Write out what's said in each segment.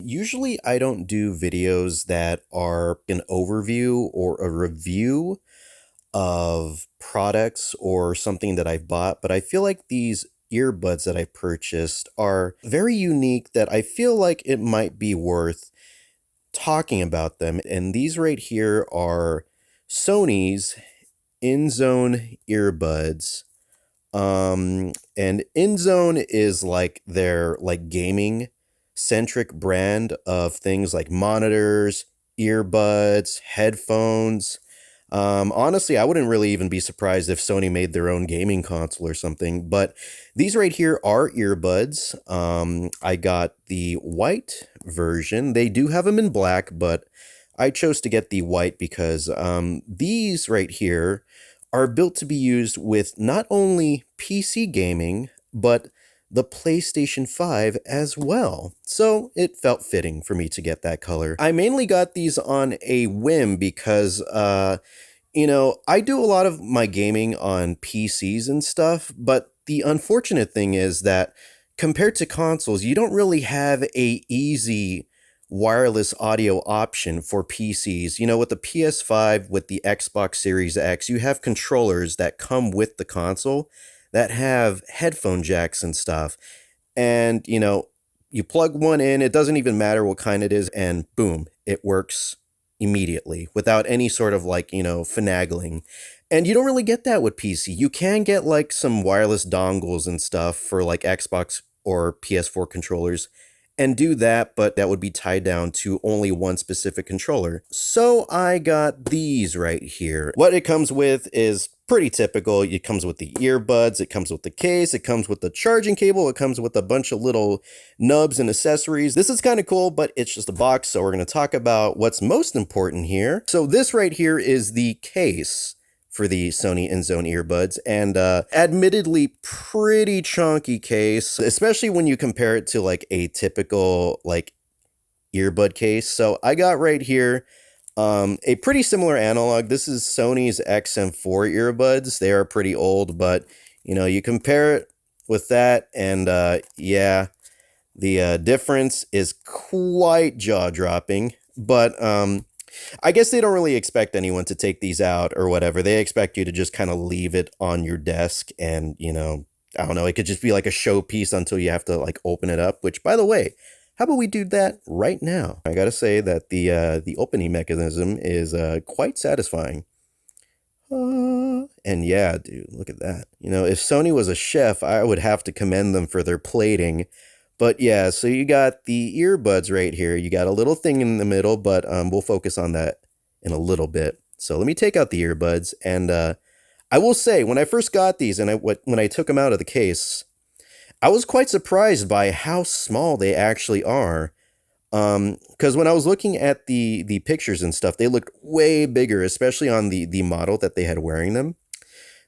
Usually I don't do videos that are an overview or a review of products or something that I've bought, but I feel like these earbuds that I purchased are very unique that I feel like it might be worth talking about them. And these right here are Sony's Inzone earbuds. And Inzone is like their like gaming centric brand of things like monitors, earbuds, headphones. Honestly, I wouldn't really even be surprised if Sony made their own gaming console or something, but these right here are earbuds. I got the white version. They do have them in black, but I chose to get the white because these right here are built to be used with not only PC gaming, but the PlayStation 5 as well. So it felt fitting for me to get that color. I mainly got these on a whim because, I do a lot of my gaming on PCs and stuff, but the unfortunate thing is that compared to consoles, you don't really have a easy wireless audio option for PCs. With the PS5, with the Xbox Series X, you have controllers that come with the console that have headphone jacks and stuff. And, you plug one in, it doesn't even matter what kind it is, and boom, it works immediately without any sort of finagling. And you don't really get that with PC. You can get like some wireless dongles and stuff for like Xbox or PS4 controllers and do that, but that would be tied down to only one specific controller. So I got these right here. What it comes with is pretty typical. It comes with the earbuds, it comes with the case, it comes with the charging cable, it comes with a bunch of little nubs and accessories. This is kind of cool, but it's just a box, so we're going to talk about what's most important here. So this right here is the case for the Sony Inzone earbuds, and admittedly pretty chunky case, especially when you compare it to like a typical like earbud case. So I got right here a pretty similar analog. This is Sony's XM4 earbuds. They are pretty old, but you compare it with that, and yeah, the difference is quite jaw-dropping. But I guess they don't really expect anyone to take these out or whatever. They expect you to just kind of leave it on your desk and, I don't know, it could just be like a showpiece until you have to like open it up, which by the way, how about we do that right now? I gotta say that the opening mechanism is quite satisfying. And yeah, dude, look at that. If Sony was a chef, I would have to commend them for their plating. But yeah, so you got the earbuds right here. You got a little thing in the middle, but we'll focus on that in a little bit. So let me take out the earbuds, and I will say, when I first got these and when I took them out of the case, I was quite surprised by how small they actually are. Because when I was looking at the pictures and stuff, they looked way bigger, especially on the model that they had wearing them.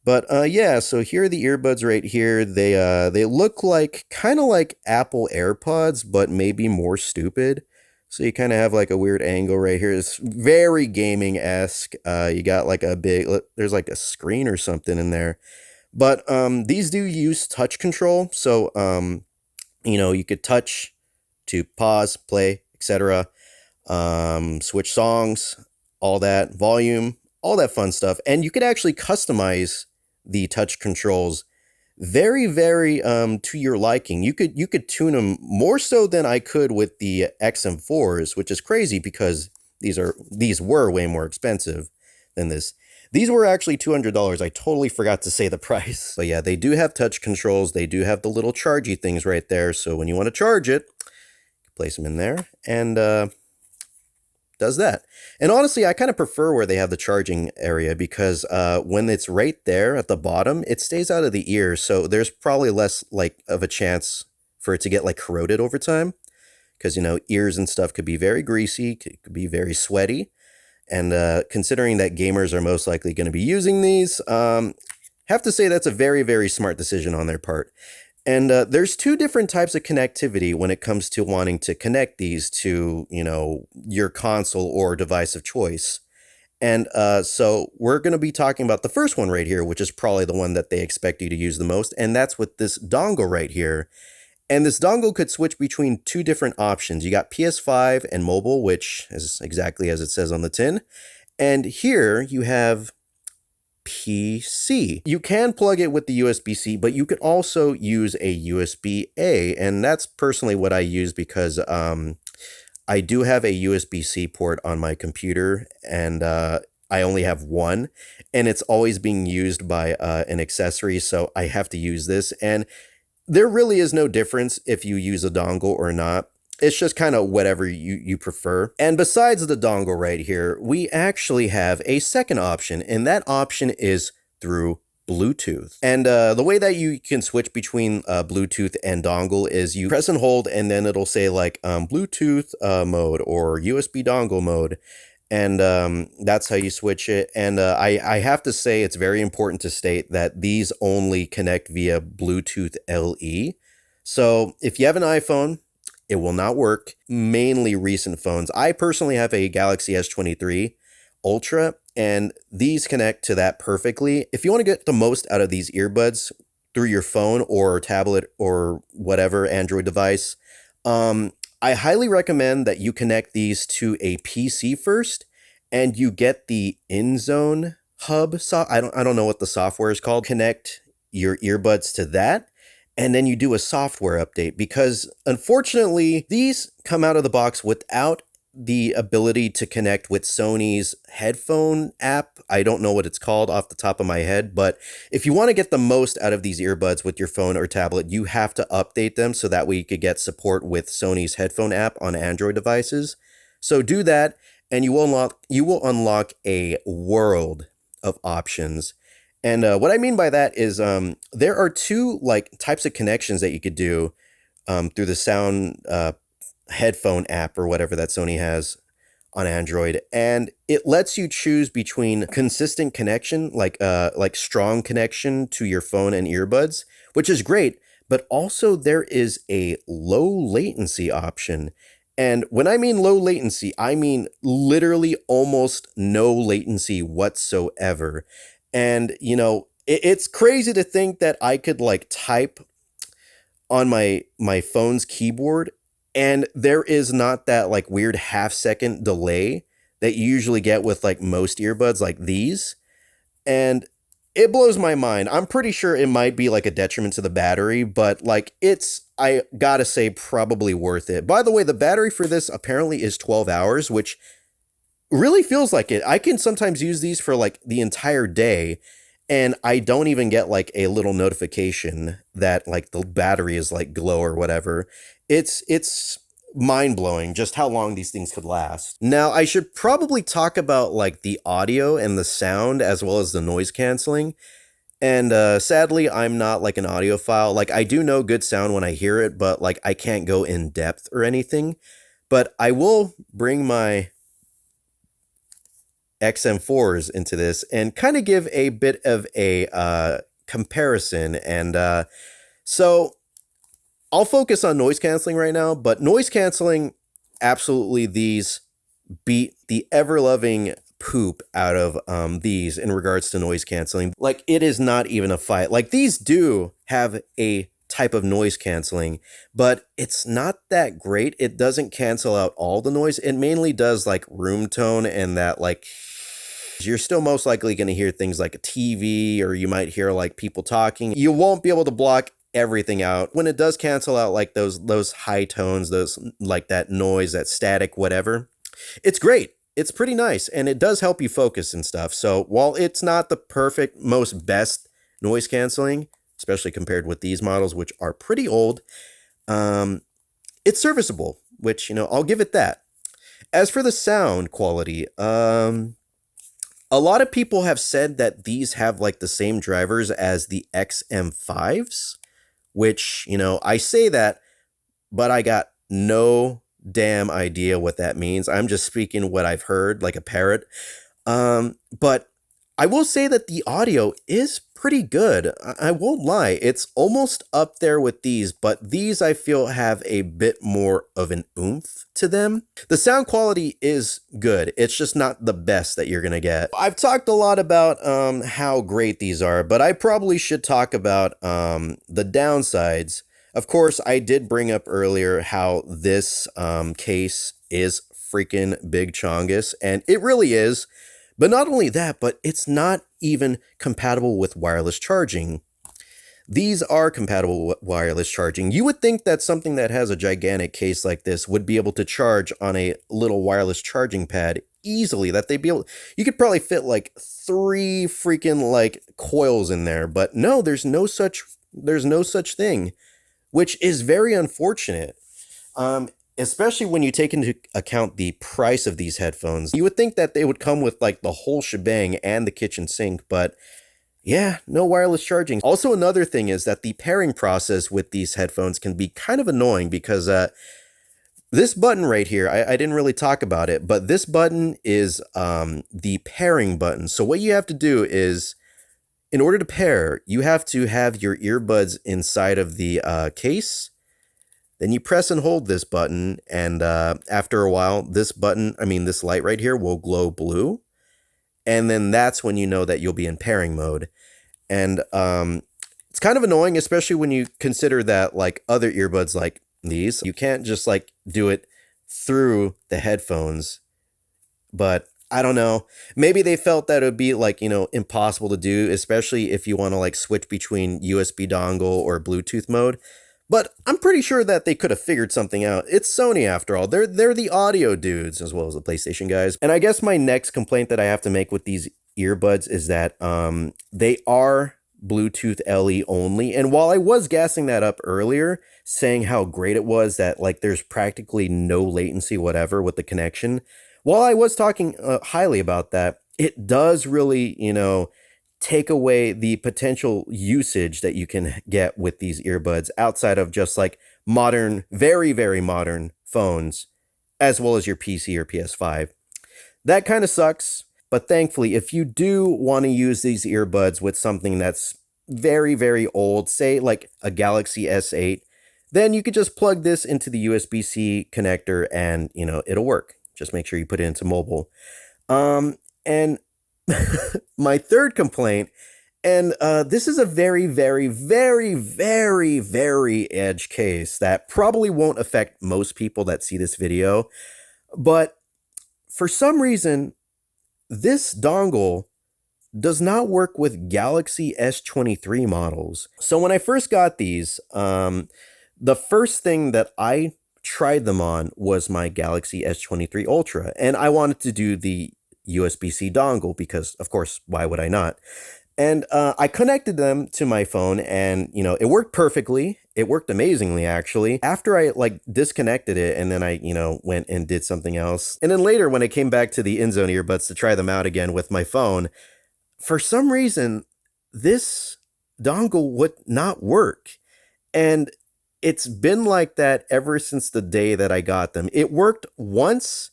But yeah, so here are the earbuds right here. They look like kind of like Apple AirPods, but maybe more stupid. So you kind of have like a weird angle right here. It's very gaming-esque. You got like there's like a screen or something in there. But these do use touch control. So you could touch to pause, play, etc. Switch songs, all that, volume, all that fun stuff. And you could actually customize the touch controls very, very to your liking. You could tune them more so than I could with the XM4s, which is crazy because these were way more expensive than this. These were actually $200. I totally forgot to say the price. But yeah, they do have touch controls. They do have the little chargy things right there. So when you want to charge it, place them in there and does that. And honestly, I kind of prefer where they have the charging area because when it's right there at the bottom, it stays out of the ear. So there's probably less like of a chance for it to get like corroded over time because, ears and stuff could be very greasy, could be very sweaty. And considering that gamers are most likely going to be using these, have to say that's a very, very smart decision on their part. And there's two different types of connectivity when it comes to wanting to connect these to, your console or device of choice. And so we're going to be talking about the first one right here, which is probably the one that they expect you to use the most. And that's with this dongle right here. And this dongle could switch between two different options. You got PS5 and mobile, which is exactly as it says on the tin. And here you have PC. You can plug it with the USB-C, but you could also use a USB-A, and that's personally what I use because I do have a USB-C port on my computer, and I only have one, and it's always being used by an accessory, so I have to use this. And there really is no difference if you use a dongle or not. It's just kind of whatever you prefer. And besides the dongle right here, we actually have a second option, and that option is through Bluetooth. And the way that you can switch between Bluetooth and dongle is you press and hold, and then it'll say like Bluetooth mode or USB dongle mode. And that's how you switch it. And I have to say it's very important to state that these only connect via Bluetooth LE. So if you have an iPhone, it will not work. Mainly recent phones. I personally have a Galaxy S23 Ultra, and these connect to that perfectly. If you want to get the most out of these earbuds through your phone or tablet or whatever Android device, I highly recommend that you connect these to a PC first, and you get the Inzone hub. I don't know what the software is called. Connect your earbuds to that, and then you do a software update, because unfortunately these come out of the box without the ability to connect with Sony's headphone app. I don't know what it's called off the top of my head, but if you want to get the most out of these earbuds with your phone or tablet, you have to update them so that way you could get support with Sony's headphone app on Android devices. So do that, and you will unlock a world of options. And what I mean by that is there are two like types of connections that you could do through the sound headphone app or whatever that Sony has on Android, and it lets you choose between consistent connection, like strong connection to your phone and earbuds, which is great, but also there is a low latency option. And when I mean low latency, I mean literally almost no latency whatsoever. And it's crazy to think that I could like type on my phone's keyboard, and there is not that like weird half-second delay that you usually get with like most earbuds like these. And it blows my mind. I'm pretty sure it might be like a detriment to the battery, but like I gotta say, probably worth it. By the way, the battery for this apparently is 12 hours, which really feels like it. I can sometimes use these for like the entire day, and I don't even get like a little notification that like the battery is like glow or whatever. It's mind-blowing just how long these things could last. Now, I should probably talk about like the audio and the sound as well as the noise canceling. And sadly, I'm not like an audiophile. Like, I do know good sound when I hear it, but like I can't go in depth or anything. But I will bring my XM4s into this and kind of give a bit of a comparison. And so I'll focus on noise canceling right now, but noise canceling, absolutely, these beat the ever-loving poop out of these in regards to noise canceling. Like, it is not even a fight. Like, these do have a type of noise canceling, but it's not that great. It doesn't cancel out all the noise. It mainly does like room tone, and that like you're still most likely going to hear things like a TV, or you might hear like people talking. You won't be able to block everything out. When it does cancel out like those high tones, those like that noise, that static, whatever, it's great. It's pretty nice, and it does help you focus and stuff. So while it's not the perfect, most best noise canceling, especially compared with these models, which are pretty old, it's serviceable, which, I'll give it that. As for the sound quality, a lot of people have said that these have like the same drivers as the XM5s, which, I say that, but I got no damn idea what that means. I'm just speaking what I've heard like a parrot. But I will say that the audio is pretty good. I won't lie. It's almost up there with these, but these I feel have a bit more of an oomph to them. The sound quality is good. It's just not the best that you're going to get. I've talked a lot about how great these are, but I probably should talk about the downsides Of course, I did bring up earlier how this case is freaking big chongus, and it really is. But not only that, but it's not even compatible with wireless charging. These are compatible with wireless charging. You would think that something that has a gigantic case like this would be able to charge on a little wireless charging pad easily, that they'd be able, you could probably fit like 3 freaking like coils in there, but no, there's no such thing, which is very unfortunate. Especially when you take into account the price of these headphones. You would think that they would come with like the whole shebang and the kitchen sink, but yeah, no wireless charging. Also, another thing is that the pairing process with these headphones can be kind of annoying because this button right here, I didn't really talk about it, but this button is the pairing button. So what you have to do is, in order to pair, you have to have your earbuds inside of the case. Then you press and hold this button, and after a while, this light right here will glow blue. And then that's when you know that you'll be in pairing mode. And it's kind of annoying, especially when you consider that like other earbuds like these, you can't just like do it through the headphones. But I don't know. Maybe they felt that it would be like, impossible to do, especially if you want to like switch between USB dongle or Bluetooth mode. But I'm pretty sure that they could have figured something out. It's Sony after all. They're the audio dudes as well as the PlayStation guys. And I guess my next complaint that I have to make with these earbuds is that they are Bluetooth LE only. And while I was gassing that up earlier, saying how great it was that like there's practically no latency whatever with the connection, while I was talking highly about that, it does really, take away the potential usage that you can get with these earbuds outside of just like modern, very, very modern phones, as well as your PC or PS5. That kind of sucks, but thankfully, if you do want to use these earbuds with something that's very, very old, say like a Galaxy S8, then you could just plug this into the USB-C connector and, it'll work. Just make sure you put it into mobile. And my third complaint, and this is a very, very, very, very, very edge case that probably won't affect most people that see this video, but for some reason, this dongle does not work with Galaxy S23 models. So when I first got these, the first thing that I tried them on was my Galaxy S23 Ultra, and I wanted to do the USB-C dongle because, of course, why would I not? And I connected them to my phone and, it worked perfectly. It worked amazingly, actually. After I like disconnected it and then I, went and did something else. And then later when I came back to the Inzone earbuds to try them out again with my phone, for some reason, this dongle would not work. And it's been like that ever since the day that I got them. It worked once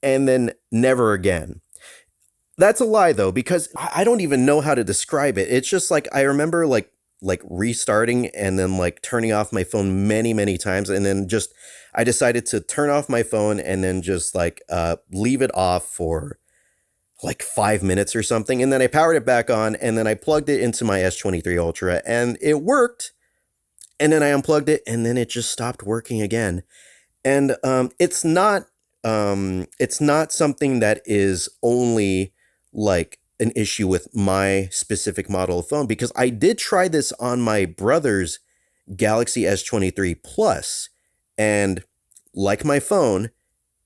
and then never again. That's a lie though, because I don't even know how to describe it. It's just like I remember like restarting and then like turning off my phone many, many times, and then just I decided to turn off my phone and then just like leave it off for like 5 minutes or something, and then I powered it back on and then I plugged it into my S23 Ultra and it worked, and then I unplugged it and then it just stopped working again. And it's not something that is only like an issue with my specific model of phone, because I did try this on my brother's Galaxy S23 Plus, and like my phone,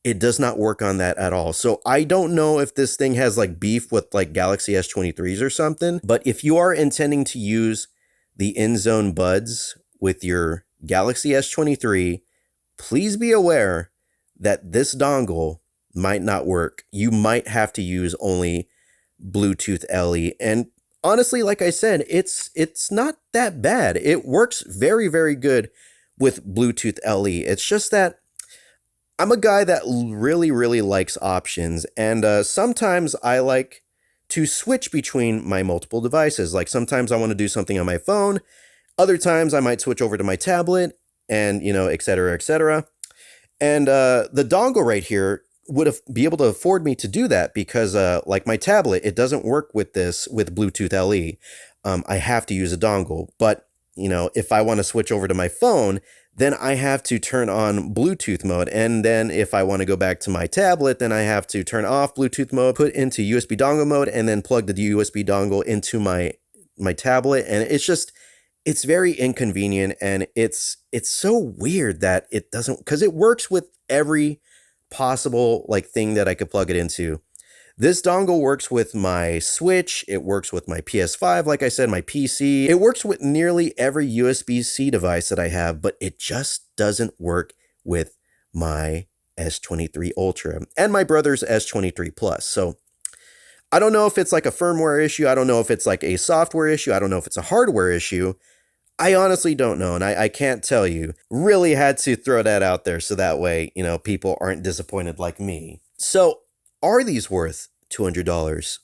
it does not work on that at all. So I don't know if this thing has like beef with like Galaxy S23s or something, but if you are intending to use the Inzone buds with your Galaxy S23, please be aware that this dongle might not work. You might have to use only Bluetooth LE. And honestly, like I said, it's not that bad. It works very, very good with Bluetooth LE. It's just that I'm a guy that really, really likes options. And sometimes I like to switch between my multiple devices. Like sometimes I want to do something on my phone. Other times I might switch over to my tablet and, et cetera, et cetera. And the dongle right here would be able to afford me to do that because like my tablet, it doesn't work with this with Bluetooth LE. I have to use a dongle. But if I want to switch over to my phone, then I have to turn on Bluetooth mode. And then if I want to go back to my tablet, then I have to turn off Bluetooth mode, put into USB dongle mode, and then plug the USB dongle into my tablet. And it's very inconvenient, and it's so weird that it doesn't, because it works with every possible like thing that I could plug it into. This dongle works with my Switch, it works with my PS5, like I said, my PC. It works with nearly every USB-C device that I have, but it just doesn't work with my S23 Ultra and my brother's S23 Plus. So I don't know if it's like a firmware issue. I don't know if it's like a software issue. I don't know if it's a hardware issue. I honestly don't know, and I can't tell you. Really had to throw that out there so that way, people aren't disappointed like me. So, are these worth $200?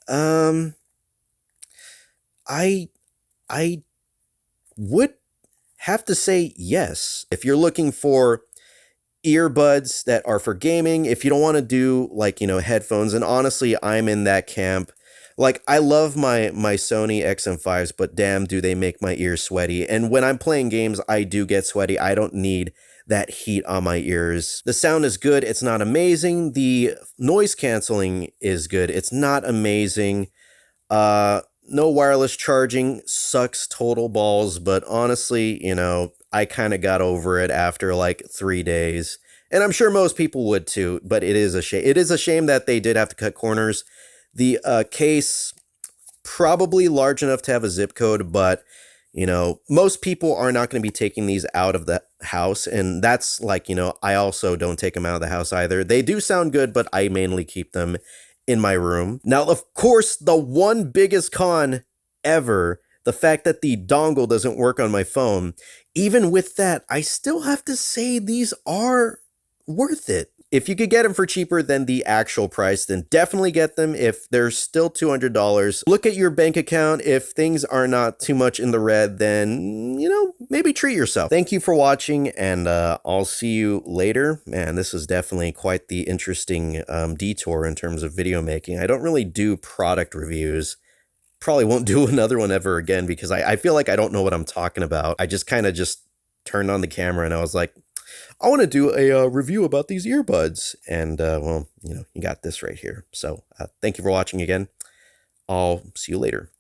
I would have to say yes. If you're looking for earbuds that are for gaming, if you don't want to do like, headphones, and honestly, I'm in that camp. Like, I love my Sony XM5s, but damn, do they make my ears sweaty. And when I'm playing games, I do get sweaty. I don't need that heat on my ears. The sound is good. It's not amazing. The noise canceling is good. It's not amazing. No wireless charging sucks total balls, but honestly, I kind of got over it after like 3 days. And I'm sure most people would too, but it is a shame. It is a shame that they did have to cut corners. The case, probably large enough to have a zip code, but, most people are not going to be taking these out of the house. And that's like, I also don't take them out of the house either. They do sound good, but I mainly keep them in my room. Now, of course, the one biggest con ever, the fact that the dongle doesn't work on my phone, even with that, I still have to say these are worth it. If you could get them for cheaper than the actual price, then definitely get them. If they're still $200, look at your bank account. If things are not too much in the red, then, maybe treat yourself. Thank you for watching, and I'll see you later. Man, this is definitely quite the interesting detour in terms of video making. I don't really do product reviews. Probably won't do another one ever again because I feel like I don't know what I'm talking about. I just kind of just turned on the camera and I was like, I want to do a review about these earbuds. And, well, you got this right here. So thank you for watching again. I'll see you later.